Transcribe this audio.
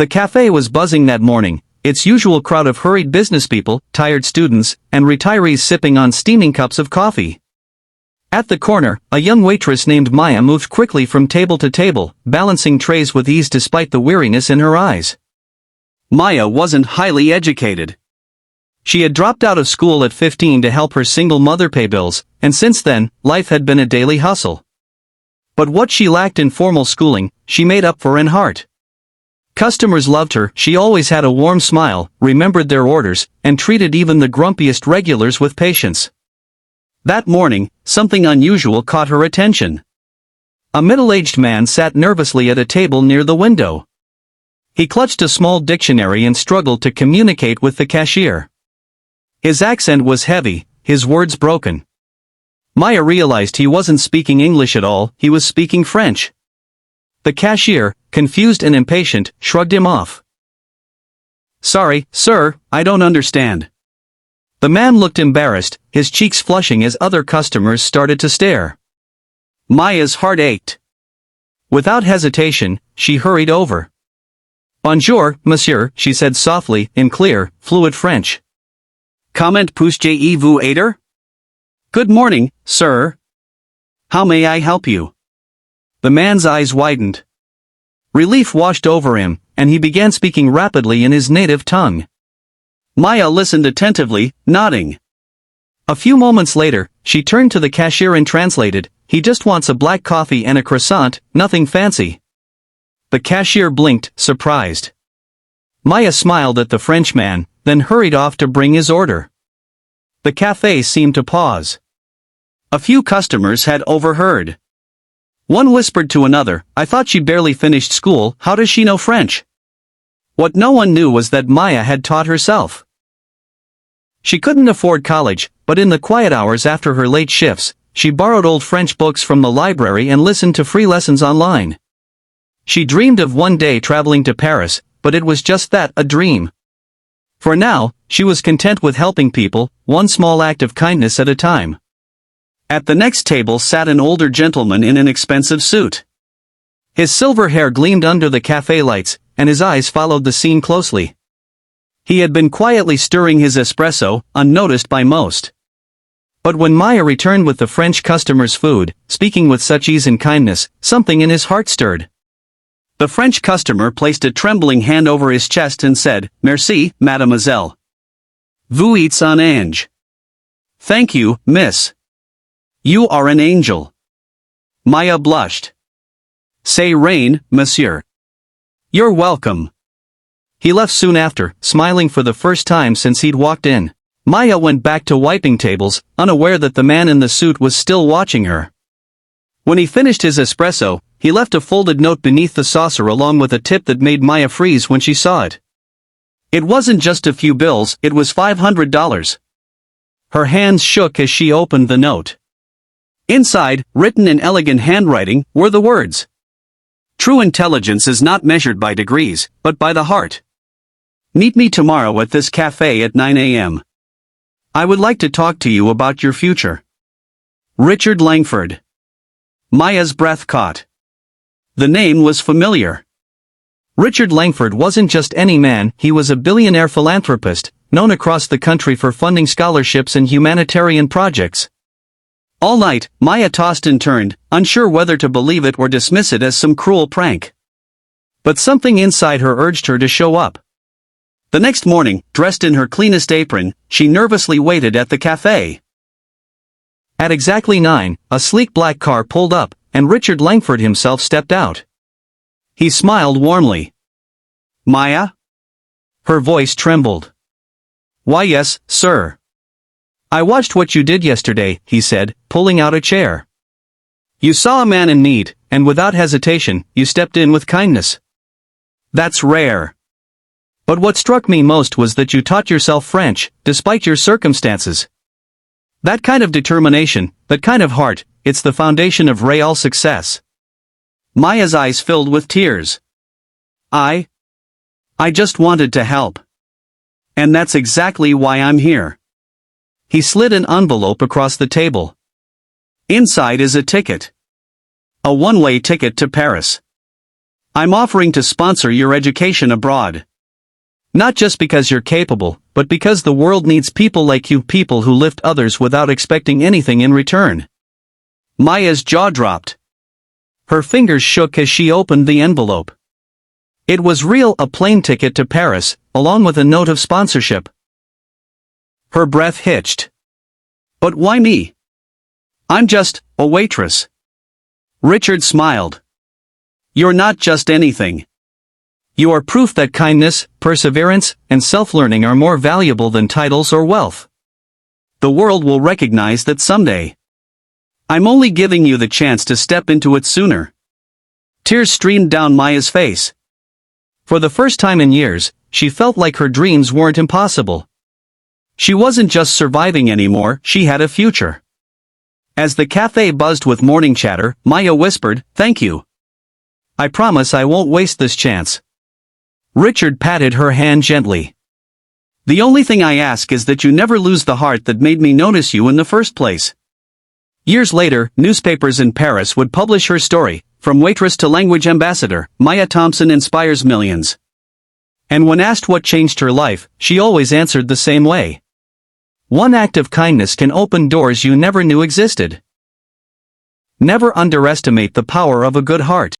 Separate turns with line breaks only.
The cafe was buzzing that morning, its usual crowd of hurried businesspeople, tired students, and retirees sipping on steaming cups of coffee. At the corner, a young waitress named Maya moved quickly from table to table, balancing trays with ease despite the weariness in her eyes. Maya wasn't highly educated. She had dropped out of school at 15 to help her single mother pay bills, and since then, life had been a daily hustle. But what she lacked in formal schooling, she made up for in heart. Customers loved her, she always had a warm smile, remembered their orders, and treated even the grumpiest regulars with patience. That morning, something unusual caught her attention. A middle-aged man sat nervously at a table near the window. He clutched a small dictionary and struggled to communicate with the cashier. His accent was heavy, his words broken. Maya realized he wasn't speaking English at all, he was speaking French. The cashier, confused and impatient, shrugged him off. "Sorry, sir, I don't understand." The man looked embarrassed, his cheeks flushing as other customers started to stare. Maya's heart ached. Without hesitation, she hurried over. "Bonjour, monsieur," she said softly, in clear, fluent French. "Comment puis-je vous aider?" "Good morning, sir. How may I help you?" The man's eyes widened. Relief washed over him, and he began speaking rapidly in his native tongue. Maya listened attentively, nodding. A few moments later, she turned to the cashier and translated, "He just wants a black coffee and a croissant, nothing fancy." The cashier blinked, surprised. Maya smiled at the Frenchman, then hurried off to bring his order. The cafe seemed to pause. A few customers had overheard. One whispered to another, "I thought she barely finished school, how does she know French?" What no one knew was that Maya had taught herself. She couldn't afford college, but in the quiet hours after her late shifts, she borrowed old French books from the library and listened to free lessons online. She dreamed of one day traveling to Paris, but it was just that, a dream. For now, she was content with helping people, one small act of kindness at a time. At the next table sat an older gentleman in an expensive suit. His silver hair gleamed under the cafe lights, and his eyes followed the scene closely. He had been quietly stirring his espresso, unnoticed by most. But when Maya returned with the French customer's food, speaking with such ease and kindness, something in his heart stirred. The French customer placed a trembling hand over his chest and said, "Merci, mademoiselle. Vous êtes un ange." "Thank you, miss. You are an angel." Maya blushed. "C'est rien, monsieur." "You're welcome." He left soon after, smiling for the first time since he'd walked in. Maya went back to wiping tables, unaware that the man in the suit was still watching her. When he finished his espresso, he left a folded note beneath the saucer along with a tip that made Maya freeze when she saw it. It wasn't just a few bills, it was $500. Her hands shook as she opened the note. Inside, written in elegant handwriting, were the words, "True intelligence is not measured by degrees, but by the heart. Meet me tomorrow at this cafe at 9 a.m. I would like to talk to you about your future. Richard Langford." Maya's breath caught. The name was familiar. Richard Langford wasn't just any man, he was a billionaire philanthropist, known across the country for funding scholarships and humanitarian projects. All night, Maya tossed and turned, unsure whether to believe it or dismiss it as some cruel prank. But something inside her urged her to show up. The next morning, dressed in her cleanest apron, she nervously waited at the cafe. At exactly 9, a sleek black car pulled up, and Richard Langford himself stepped out. He smiled warmly. "Maya?" Her voice trembled. "Why yes, sir. I watched what you did yesterday," he said, pulling out a chair. "You saw a man in need, and without hesitation, you stepped in with kindness. That's rare. But what struck me most was that you taught yourself French, despite your circumstances. That kind of determination, that kind of heart, it's the foundation of real success." Maya's eyes filled with tears. I just wanted to help. And that's exactly why I'm here." He slid an envelope across the table. "Inside is a ticket. A one-way ticket to Paris. I'm offering to sponsor your education abroad. Not just because you're capable, but because the world needs people like you, people who lift others without expecting anything in return." Maya's jaw dropped. Her fingers shook as she opened the envelope. It was real, a plane ticket to Paris, along with a note of sponsorship. Her breath hitched. "But why me? I'm just a waitress." Richard smiled. "You're not just anything. You are proof that kindness, perseverance, and self-learning are more valuable than titles or wealth. The world will recognize that someday. I'm only giving you the chance to step into it sooner." Tears streamed down Maya's face. For the first time in years, she felt like her dreams weren't impossible. She wasn't just surviving anymore, she had a future. As the cafe buzzed with morning chatter, Maya whispered, "Thank you. I promise I won't waste this chance." Richard patted her hand gently. "The only thing I ask is that you never lose the heart that made me notice you in the first place." Years later, newspapers in Paris would publish her story, from waitress to language ambassador, Maya Thompson inspires millions. And when asked what changed her life, she always answered the same way. One act of kindness can open doors you never knew existed. Never underestimate the power of a good heart.